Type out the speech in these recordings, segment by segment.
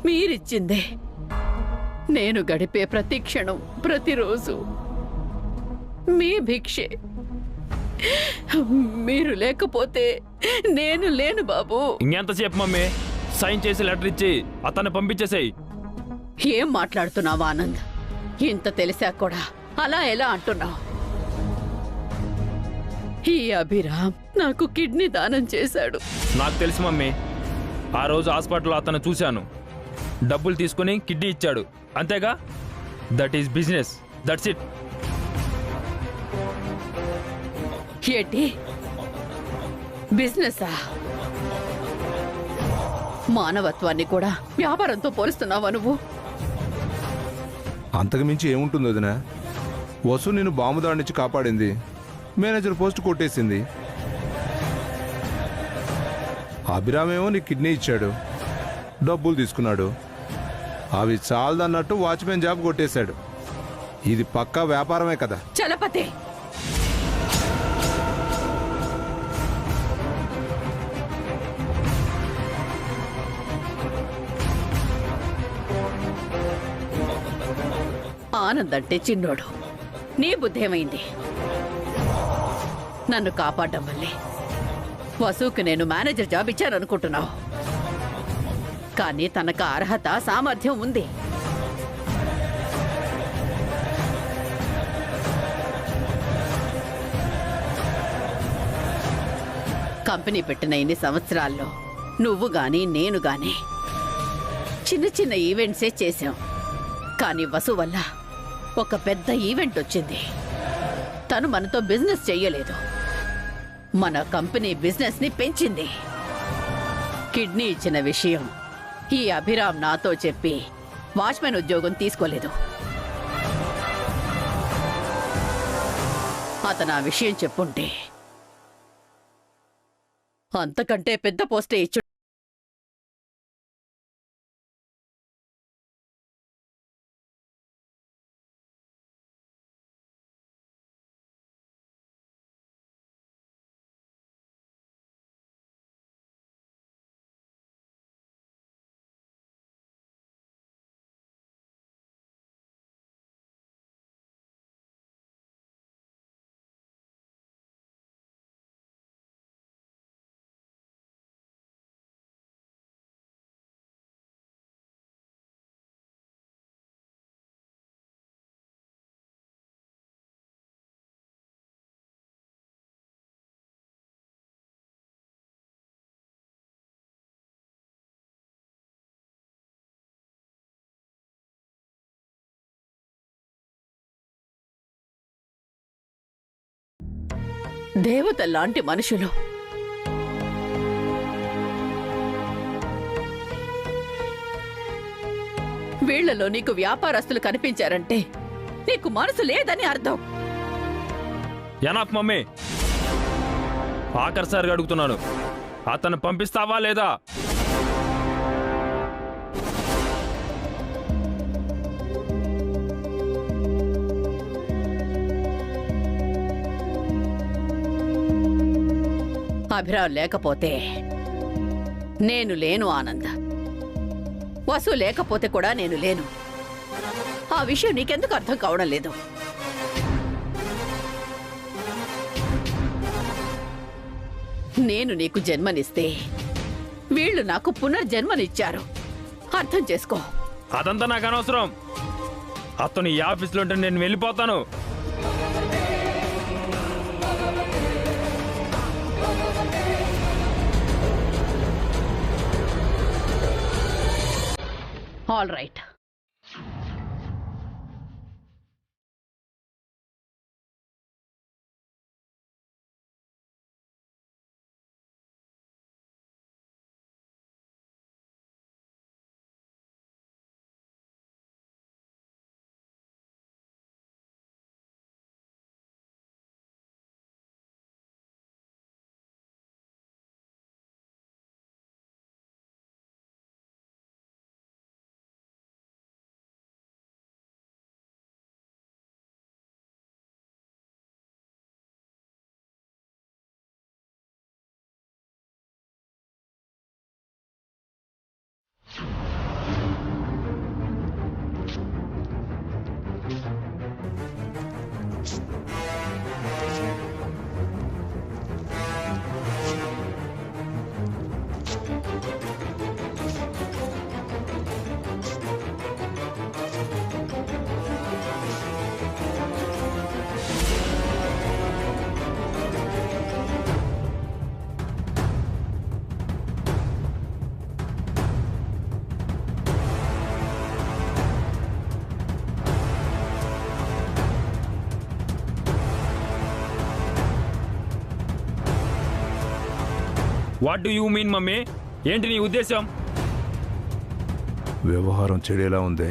మీరిచ్చిందే నేను గడిపే ప్రతి క్షణం, ప్రతిరోజు మీ భిక్షే. మీరు లేకపోతే నేను లేను బాబు. ఇంకెంతసేపు మమ్మీ? సైన్ చేసి లెటర్ ఇచ్చి అతన్ని పంపించేసేయి. ఏం మాట్లాడుతున్నావు ఆనంద్? ఇంత తెలిసా కూడా అలా ఎలా అంటున్నావు? ఈ అభిరామ్ నాకు కిడ్నీ దానం చేశాడు. నాకు తెలుసు మమ్మీ. ఆ రోజు హాస్పిటల్లో అతను చూశాను. డబ్బులు తీసుకుని కిడ్నీ ఇచ్చాడు, అంతేగా? That is business, that's it. ఏంటి బిజినెసా? మానవత్వాన్ని కూడా వ్యాపారంతో పోలుస్తున్నావా నువ్వు? అంతకుమించి ఏముంటుంది వదిన? వసు నిన్ను బాంబు దాడి నుంచి కాపాడింది, మేనేజర్ పోస్ట్ కొట్టేసింది. అభిరామేమో నీ కిడ్నీ ఇచ్చాడు, డబ్బులు తీసుకున్నాడు. అవి చాలదన్నట్టు వాచ్మెన్ జాబ్ కొట్టేశాడు. ఇది పక్కా వ్యాపారమే కదా. చలపతి, ఆనంద్ అంటే చిన్నోడు. నీ బుద్ధేమైంది? నన్ను కాపాడడం వల్లే వసుకు నేను మేనేజర్ జాబ్ ఇచ్చాననుకుంటున్నావు. కానీ తనకు అర్హత, సామర్థ్యం ఉంది. కంపెనీ పెట్టిన ఇన్ని సంవత్సరాల్లో నువ్వు గాని నేను గాని చిన్న చిన్న ఈవెంట్సే చేశాం. కానీ వసు వల్ల ఒక పెద్ద ఈవెంట్ వచ్చింది. తను మనతో బిజినెస్ చెయ్యలేదు, మన కంపెనీ బిజినెస్ ని పెంచింది. కిడ్నీ ఇచ్చిన విషయం ఈ అభిరామ్ నాతో చెప్పి వాచ్మెన్ ఉద్యోగం తీసుకోలేదు. అతను ఆ విషయం చెప్పుంటే అంతకంటే పెద్ద పోస్టే ఇచ్చు. దేవత లాంటి మనుషులు వీళ్లలో నీకు వ్యాపారస్తులు కనిపించారంటే నీకు మనసు లేదని అర్థం. Enough mummy. ఆఖరిసారిగా అడుగుతున్నాను, అతను పంపిస్తావా లేదా? అభిరామ్ లేకపోతే నేను లేను ఆనంద్. వసు లేకపోతే కూడా నేను లేను. ఆ విషయం నీకెందుకు అర్థం కావడం లేదు? నేను నీకు జన్మనిస్తే వీళ్ళు నాకు పునర్జన్మనిచ్చారు. అర్థం చేసుకో. అదంతా నాకు అనవసరం. అతను ఈ ఆఫీస్లో ఉంటే నేను వెళ్ళిపోతాను. All right. What do you mean mummy? ఏంటి నీ ఉద్దేశం? వ్యవహారం చెడేలా ఉంది.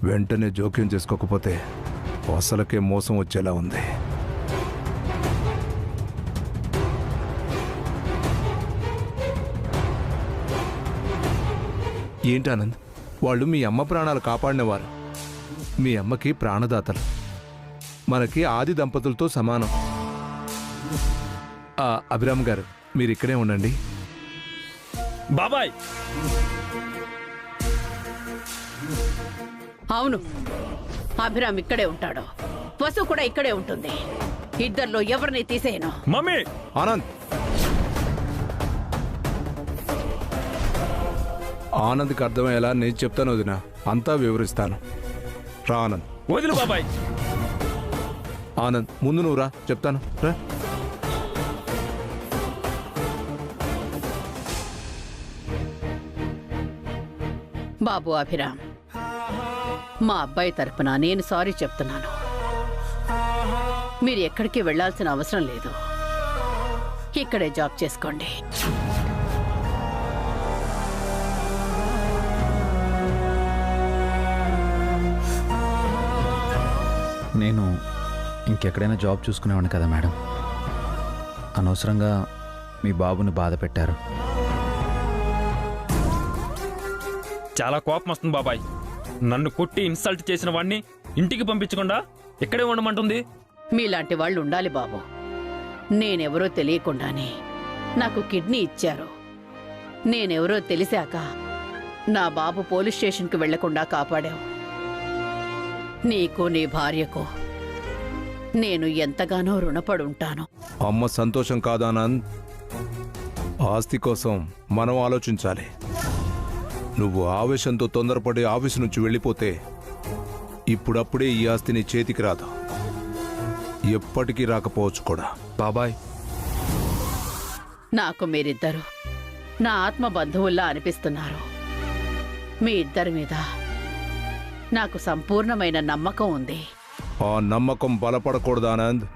వెంటనే జోక్యం చేసుకోకపోతే అసలకే మోసం వచ్చేలా ఉంది. ఏంటి ఆనంద్, వాళ్ళు మీ అమ్మ ప్రాణాలు కాపాడినవారు. మీ అమ్మకి ప్రాణదాతలు, మనకి ఆది దంపతులతో సమానం. అభిరామ్ గారు, మీరు ఇక్కడే ఉండండి. బాబాయ్, అవును, అభిరామ్ ఇక్కడే ఉంటాడు. వసు కూడా ఇక్కడే ఉంటుంది. ఇద్దరిలో ఎవరిని తీసేయను. మమ్మీ! ఆనంద్, ఆనంద్కి అర్థమయ్యేలా నేను చెప్తాను వదినా, అంతా వివరిస్తాను. రా ఆనంద్. వదిలు బాబాయ్. ఆనంద్, ముందు నువ్వు రా, చెప్తాను. రా. బాబు అభిరామ్, మా అబ్బాయి తరపున నేను సారీ చెప్తున్నాను. మీరు ఎక్కడికి వెళ్లాల్సిన అవసరం లేదు. ఇక్కడే జాబ్ చేసుకోండి. నేను ఇంకెక్కడైనా జాబ్ చూసుకునేవాడిని కదా మేడం. అనవసరంగా మీ బాబుని బాధ పెట్టారు. చాలా కోపం వస్తుంది బాబాయ్. నన్ను కొట్టి ఇన్సల్ట్ చేసిన వాడిని ఇంటికి పంపించకుండా ఇక్కడే ఉండమంటుంది. మీలాంటి వాళ్ళు ఉండాలి బాబు. నేనెవరో తెలియకుండానే నాకు కిడ్నీ ఇచ్చారు. నేనెవరో తెలిసాక నా బాబు పోలీస్ స్టేషన్కి వెళ్లకుండా కాపాడావు. నీకు నీ భార్యకు నేను ఎంతగానో రుణపడి ఉంటాను. అమ్మ సంతోషం కాదానంద్, ఆస్తి కోసం మనం ఆలోచించాలి. నువ్వు ఆవేశంతో తొందరపడి ఆఫీసు నుంచి వెళ్ళిపోతే ఇప్పుడప్పుడే ఈ ఆస్తి నీ చేతికి రాదు, ఎప్పటికీ రాకపోవచ్చు కూడా. బాబాయ్, నాకు మీరిద్దరు నా ఆత్మ బంధువుల్లా అనిపిస్తున్నారు. మీ ఇద్దరి మీద నాకు సంపూర్ణమైన నమ్మకం ఉంది. ఆ నమ్మకం బలపడకూడదు ఆనంద్.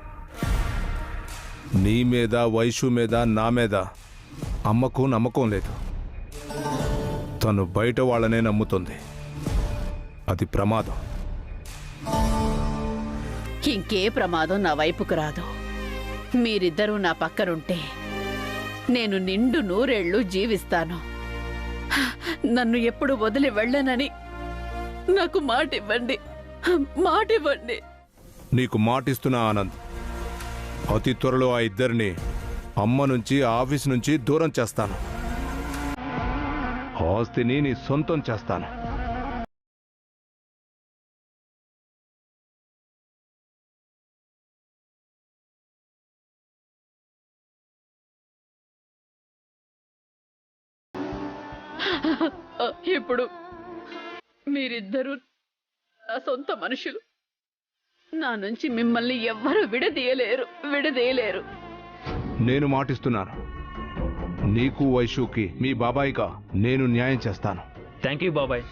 నీ మీద, వైషు మీద, నా మీద అమ్మకు నమ్మకం లేదు. తను బయట వాళ్ళనే నమ్ముతుంది. అది ప్రమాదం. ఇంకే ప్రమాదం నా వైపుకు రాదు. మీరిద్దరూ నా పక్కనుంటే నేను నిండు నూరేళ్లు జీవిస్తాను. నన్ను ఎప్పుడు వదిలి వెళ్ళనని నాకు మాటివ్వండి, మాటివ్వండి. నీకు మాటిస్తున్నా ఆనంద్. అతి త్వరలో ఆ ఇద్దరిని అమ్మ నుంచి, ఆఫీస్ నుంచి దూరం చేస్తాను. ఆస్తిని నీ సొంతం చేస్తాను. ఇప్పుడు మీరిద్దరూ నా సొంత మనుషులు. నా నుంచి మిమ్మల్ని ఎవ్వరూ విడదీయలేరు. నేను మాటిస్తున్నాను. నీకు, వైషుకి, మీ బాబాయిగా నేను న్యాయం చేస్తాను. థ్యాంక్ యూ బాబాయ్.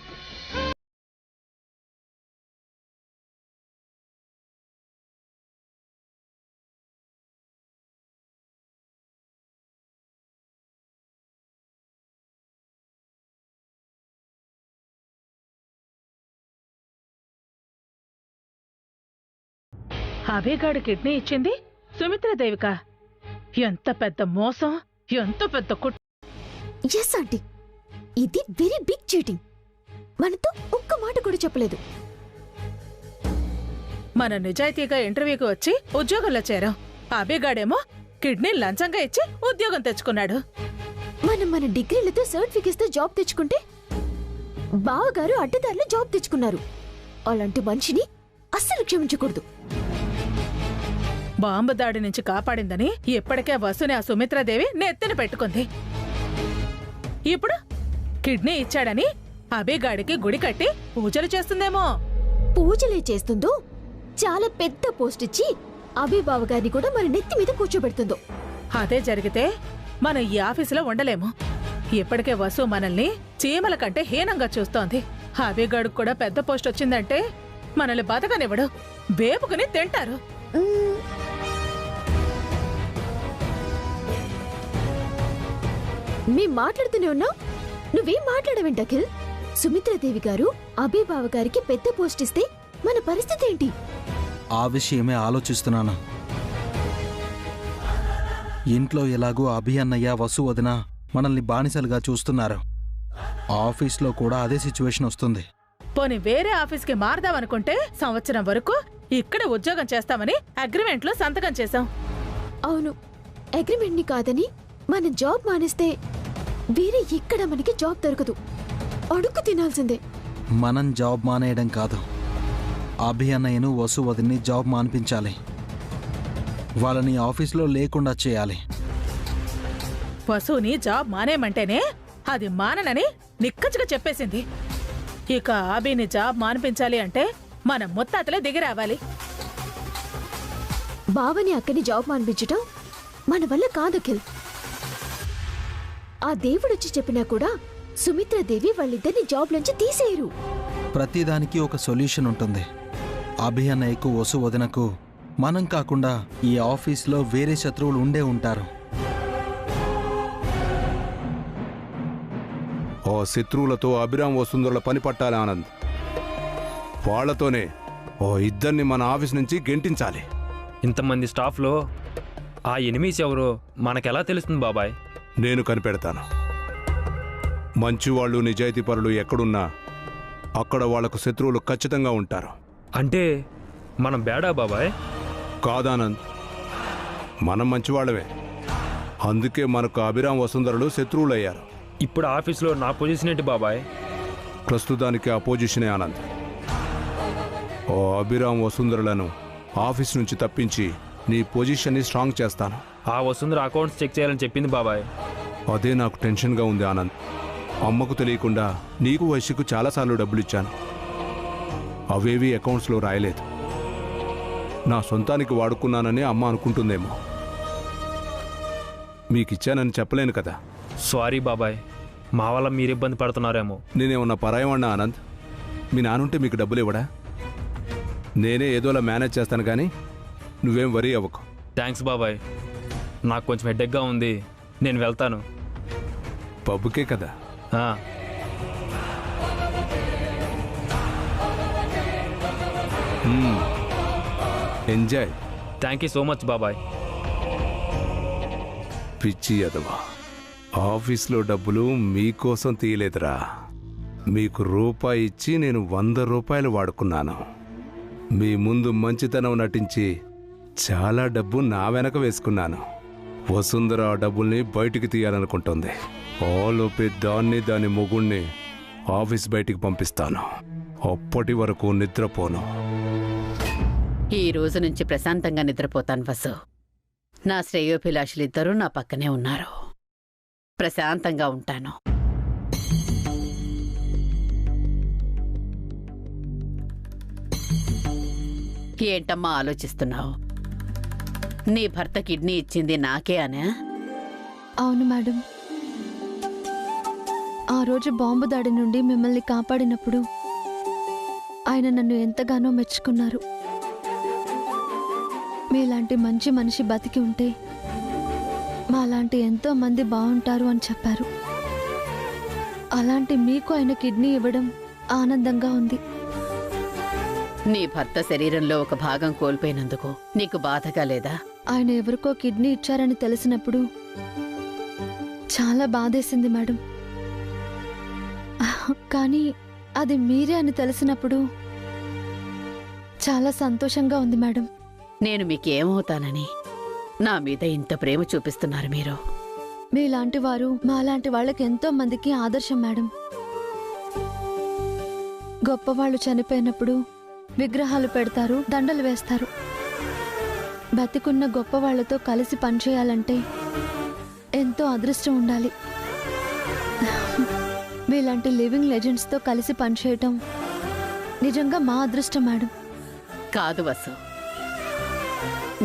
అభిగాడు కిడ్నీ ఇచ్చింది సుమిత్రదేవిక. ఎంత పెద్ద మోసం, ఎంత పెద్ద ఎస్ ఆంటీ, ఇది వెరీ బిగ్ చీటింగ్. మనతో ఒక్క మాట కూడా చెప్పలేదు. మన నిజాయితీగా ఇంటర్వ్యూకి వచ్చి ఉద్యోగంలో చేరాం. అభిగాడేమో కిడ్నీ లంచంగా ఇచ్చి ఉద్యోగం తెచ్చుకున్నాడు. మనం మన డిగ్రీలతో సర్టిఫికేట్స్ తో జాబ్ తెచ్చుకుంటే బావగారు అడ్డదారులు జాబ్ తెచ్చుకున్నారు. అలాంటి మనిషిని అస్సలు క్షమించకూడదు. బాంబు దాడి నుంచి కాపాడిందని ఇప్పటికే వసుని ఆ సుమిత్రాదేవి నెత్తిన పెట్టుకుంది. ఇప్పుడు కిడ్నీ ఇచ్చాడని అభిగాడికి గుడి కట్టి పూజలు చేస్తుందేమో. పూజలే చేస్తుందో, చాలా పెద్ద పోస్ట్ ఇచ్చి అభిబావ గారిని కూడా మన నెత్తి మీద కూర్చోబెడుతుందో. అదే జరిగితే మనం ఈ ఆఫీసులో ఉండలేము. ఇప్పటికే వసు మనల్ని చీమల కంటే హీనంగా చూస్తోంది. అభిగాడికి కూడా పెద్ద పోస్ట్ వచ్చిందంటే మనల్ని బతకనివ్వడు, వేపుకుని తింటారు. మేం మాట్లాడుతూనే ఉన్నాం, నువ్వేం మాట్లాడవేంటి అఖిల్? సుమిత్రాదేవి గారు అభిబావ గారికి పెద్ద పోస్ట్ ఇస్తే మన పరిస్థితి ఏంటి? ఆ విషయమే ఆలోచిస్తున్నాను. ఇంట్లో ఎలాగో అభి అన్నయ్య, వసు వదిన మనల్ని బానిసలుగా చూస్తున్నారు. ఆఫీస్లో కూడా అదే సిచ్యువేషన్ వస్తుంది. పోనీ వేరే ఆఫీస్కి మారదామనుకుంటే సంవత్సరం వరకు ఇక్కడ ఉద్యోగం చేస్తామని అగ్రిమెంట్లో సంతకం చేశాం. అవును, అగ్రిమెంట్ని కాదని మనం జాబ్ మానేస్తే వేరే ఇక్కడ మనకి జాబ్ దొరకదు, అడుక్కు తినాల్సిందే. మనం జాబ్ మానేయడం కాదు, అభి అన్నయ్యను, వసు వదిన్ని జాబ్ మానిపించాలి. వాళ్ళని ఆఫీస్లో లేకుండా చేయాలి. వసుని జాబ్ మానేయమంటేనే అది మాననని నిక్కచ్చిగా చెప్పేసింది. ఇక అభిని జాబ్ మానిపించాలి అంటే మన ముత్తాతలే దిగి రావాలి. బావని అక్కని జాబ్ మానిపించటం మన వల్ల కాదఖిల్. ఆ దేవుడొచ్చి చెప్పినా కూడా సుమిత్రాదేవి వాళ్ళిద్దరిని జాబ్ నుంచి తీసేయరు. ప్రతిదానికి ఒక సొల్యూషన్ ఉంటుంది. అభి అన్నయ్యకు, వసు వదినకు మనం కాకుండా ఈ ఆఫీస్లో వేరే శత్రువులు ఉండే ఉంటారు. ఓ శత్రువులతో అభిరామ్ వసుంధరల పని పట్టాలి ఆనంద్. వాళ్లతోనే ఓ ఇద్దరిని మన ఆఫీస్ నుంచి గెంటించాలి. ఇంతమంది స్టాఫ్లో ఆ ఎనిమీస్ ఎవరో మనకెలా తెలుస్తుంది బాబాయ్? నేను కనిపెడతాను. మంచివాళ్ళు, నిజాయితీపరులు ఎక్కడున్నా అక్కడ వాళ్లకు శత్రువులు ఖచ్చితంగా ఉంటారు. అంటే మనం బేడా బాబాయ్? కాదానంద్, మనం మంచివాళ్ళమే. అందుకే మనకు అభిరామ్ వసుంధరలు శత్రువులయ్యారు. ఇప్పుడు ఆఫీస్లో నా పొజిషన్ ఏంటి బాబాయ్? ప్రస్తుతానికి ఆ పొజిషనే ఆనంద్. ఓ అభిరామ్ వసుంధరలను ఆఫీస్ నుంచి తప్పించి నీ పొజిషన్ని స్ట్రాంగ్ చేస్తాను. ఆ వసుంధర అకౌంట్స్ చెక్ చేయాలని చెప్పింది బాబాయ్. అదే నాకు టెన్షన్గా ఉంది ఆనంద్. అమ్మకు తెలియకుండా నీకు, వైశ్యకు చాలాసార్లు డబ్బులు ఇచ్చాను. అవేవి అకౌంట్స్లో రాయలేదు. నా సొంతానికి వాడుకున్నానని అమ్మ అనుకుంటుందేమో. మీకిచ్చానని చెప్పలేను కదా. సారీ బాబాయ్, మా వల్ల మీరు ఇబ్బంది పడుతున్నారేమో. నేనేమన్నా పరాయమన్నా ఆనంద్? మీ నానుంటే మీకు డబ్బులు ఇవ్వడా? నేనే ఏదోలా మేనేజ్ చేస్తాను కానీ నువ్వేం వరీ అవ్వకు. థ్యాంక్స్ బాబాయ్, నాకు కొంచెం హెడ్డెక్గా ఉంది, నేను వెళ్తాను. పబ్బుకే కదా. Enjoy. Thank you so much బాబాయ్. పిచ్చి అదవా, ఆఫీస్లో డబ్బులు మీకోసం తీయలేదురా. మీకు రూపాయి ఇచ్చి నేను 100 రూపాయలు వాడుకున్నాను. మీ ముందు మంచితనం నటించి చాలా డబ్బు నా వెనక వేసుకున్నాను. వసుంధర ఆ డబ్బుల్ని బయటికి తీయాలనుకుంటుంది. ఆలోపే దాని మొగుణ్ణి ఆఫీస్ బయటికి పంపిస్తాను. అప్పటి వరకు నిద్రపోను. ఈ రోజు నుంచి ప్రశాంతంగా నిద్రపోతాను వసు. నా శ్రేయోభిలాషులిద్దరూ నా పక్కనే ఉన్నారు. ప్రశాంతంగా ఉంటాను. ఏంటమ్మా ఆలోచిస్తున్నావు? నీ భర్త కిడ్నీ ఇచ్చింది నాకే అనే? అవును మేడం. ఆ రోజు బాంబు దాడి నుండి మిమ్మల్ని కాపాడినప్పుడు ఆయన నన్ను ఎంతగానో మెచ్చుకున్నారు. మీలాంటి మంచి మనిషి బతికి ఉంటే మాలాంటి ఎంతో మంది బాగుంటారు అని చెప్పారు. అలాంటి మీకు ఆయన కిడ్నీ ఇవ్వడం ఆనందంగా ఉంది. నీ భర్త శరీరంలో ఒక భాగం కోల్పోయినందుకు నీకు బాధగా లేదా? ఆయన ఎవరికో కిడ్నీ ఇచ్చారని తెలిసినప్పుడు చాలా బాధేసింది మేడం. కానీ అది మీరే అని తెలిసినప్పుడు చాలా సంతోషంగా ఉంది మేడం. నేను మీకేమవుతానని నా మీద ఇంత ప్రేమ చూపిస్తున్నారు మీరు. మీలాంటి వారు మాలాంటి వాళ్ళకి ఎంతో మందికి ఆదర్శం మేడం. గొప్పవాళ్ళు చనిపోయినప్పుడు విగ్రహాలు పెడతారు, దండలు వేస్తారు. బతికున్న గొప్ప వాళ్ళతో కలిసి పనిచేయాలంటే ఎంతో అదృష్టం ఉండాలి. మీలాంటి లివింగ్ లెజెండ్స్తో కలిసి పనిచేయటం నిజంగా మా అదృష్టం మేడం. కాదు వసు,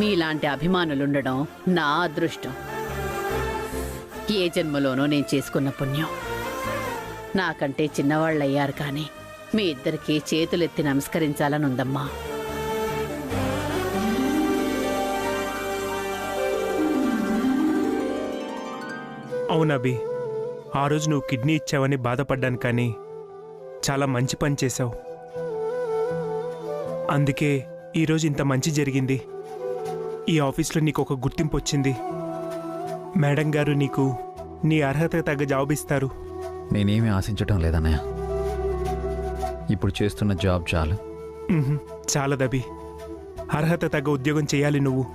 మీలాంటి అభిమానులుండడం నా అదృష్టం. ఏ జన్మలోనో నేను చేసుకున్న పుణ్యం. నాకంటే చిన్నవాళ్ళయ్యారు కానీ మీ ఇద్దరికీ చేతులెత్తి నమస్కరించాలని ఉందమ్మా. అవునభి, ఆ రోజు నువ్వు కిడ్నీ ఇచ్చావని బాధపడ్డాను, కానీ చాలా మంచి పని చేశావు. అందుకే ఈరోజు ఇంత మంచి జరిగింది. ఈ ఆఫీస్లో నీకు ఒక గుర్తింపు వచ్చింది. మేడం గారు నీకు నీ అర్హత తగ్గ జాబ్ ఇస్తారు. నేనేమీ ఆశించటం లేదన్నయ్య. ఇప్పుడు చేస్తున్న జాబ్ చాలు. చాలదభి, అర్హత తగ్గ ఉద్యోగం చేయాలి నువ్వు.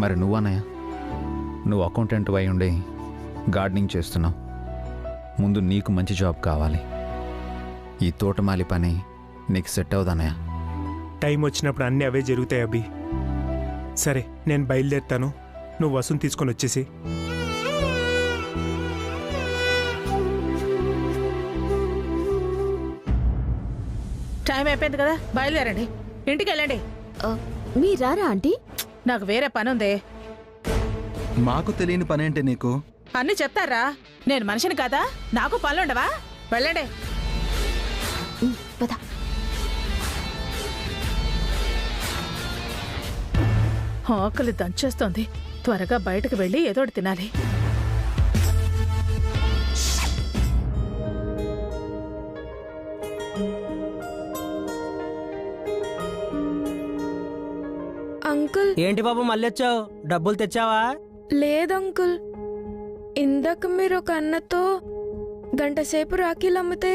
మరి నువ్వన్నయ్య, నువ్వు అకౌంటెంట్ అయి ఉండి గార్డెనింగ్ చేస్తున్నావు. ముందు నీకు మంచి జాబ్ కావాలి. ఈ తోటమాలి పని నీకు సెట్ అవుదన్నయ్య. టైం వచ్చినప్పుడు అన్నీ అవే జరుగుతాయి అభి. సరే, నేను బయలుదేరుతాను. నువ్వు వసుని తీసుకొని వచ్చేసి. టైం అయిపోయింది కదా, బయలుదేరండి. ఇంటికి వెళ్ళండి. మీరారా ఆంటీ? నాకు వేరే పని ఉంది. మాకు తెలియని పనేంటి నీకు? అన్నీ చెప్తారా? నేను మనిషిని కదా, నాకు పనులుండవా? వెళ్ళండి. పద. ఆకలి దంచేస్తోంది. త్వరగా బయటకు వెళ్ళి ఏదోటి తినాలి. అంకుల్, ఏంటి బాబు మళ్ళీ వచ్చావు? డబ్బులు తెచ్చావా? లేదంకుల్. ఇందాక మీరు ఒక అన్నతో గంట సేపు రాఖీలు అమ్మితే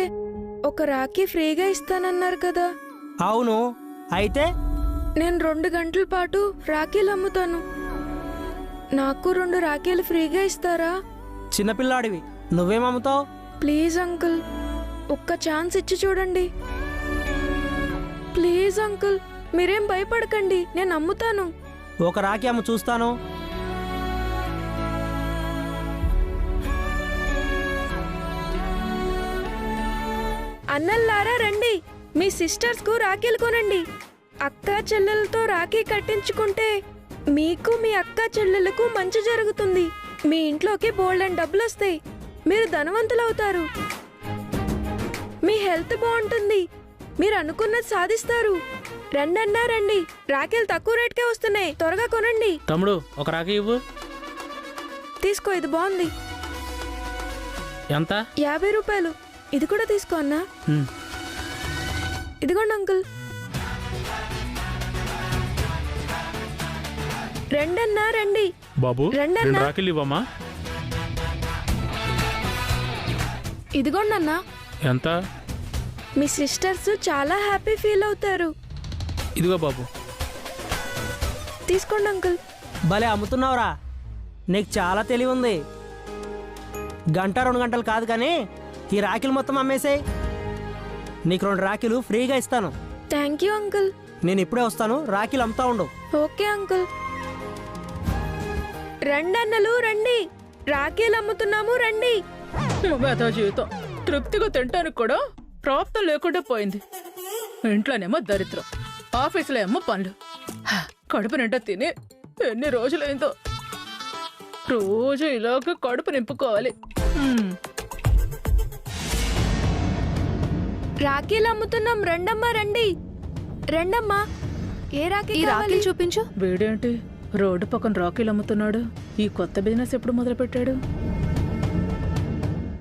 ఒక రాఖీ ఫ్రీగా ఇస్తానన్నారు కదా. అవును, అయితే నేను 2 గంటల పాటు రాఖీలు అమ్ముతాను. నాకు 2 రాఖీలు ఫ్రీగా ఇస్తారా? చిన్నపిల్లాడివి, నువ్వేమమ్ముతావు? ప్లీజ్ అంకుల్, ఒక్క ఛాన్స్ ఇచ్చి చూడండి. ప్లీజ్ అంకుల్, మీరేం భయపడకండి, నేను అమ్ముతాను. ఒక రాఖీ అమ్మ చూస్తాను. అన్నల్లారా రండి, మీ సిస్టర్స్ కు రాఖీలు కొనండి. అక్క చెల్లెలతో రాఖీ కట్టించుకుంటే మీకు మీ అక్క చెల్లెలకు మంచి జరుగుతుంది. మీ ఇంట్లోకి బోల్డెన్ డబ్బులు వస్తాయి. మీరు ధనవంతులవుతారు. మీ హెల్త్ బాగుంటుంది. మీరు అనుకున్నది సాధిస్తారు. రండన్నా రండి, రాఖీలు తక్కువ రేట్కే వస్తున్నాయి. త్వరగా కొనండి. తమ్ముడు, ఒక రాఖీ ఇవ్వు. తీసుకో, ఇది బాగుంది. ఎంత? 50 రూపాయలు. ఇది కూడా తీసుకో అన్నా. ఇదిగోండి అంకుల్. రెండన్నా రండి. బాబు, 2 రాఖీలు ఇవ్వమ్మా. ఇదిగోండి అన్నా. ఎంత? మీ సిస్టర్స్ చాలా హ్యాపీ ఫీల్ అవుతారు. ఇదిగో బాబు. తీసుకోండి అంకుల్. భలే అమ్ముతున్నావురా, నీకు చాలా తెలివి ఉంది. గంట 2 గంటలు కాదు కానీ ఈ రాఖీలు మొత్తం అమ్మేసాయి. నీకు 2 రాఖీలు ఫ్రీగా ఇస్తాను. Thank you uncle. నేను ఇప్పుడే వస్తాను, రాఖీలు అమ్ముతా ఉండు. Okay uncle. రండి అన్నలు రండి, రాఖీలు అమ్ముతున్నాము రండి. వేద జీవితం. తృప్తిగా తింటానికి కూడా ప్రాప్తం లేకుండా పోయింది. ఇంట్లోనేమో దరిద్రం, ఆఫీసులో ఏమో పనులు. కడుపు నిండా తిని ఎన్ని రోజులైందో. రోజు ఇలాగ కడుపు నింపుకోవాలి. రాఖీలు అమ్ముతున్నాం, రండమ్మా రండి. రండమ్మా. ఏ రాఖీ కావాలి? చూపించు. వీడేంటి రోడ్డు పక్కన రాఖీలు అమ్ముతున్నాడు? ఈ కొత్త బిజినెస్ ఎప్పుడు మొదలు పెట్టాడు?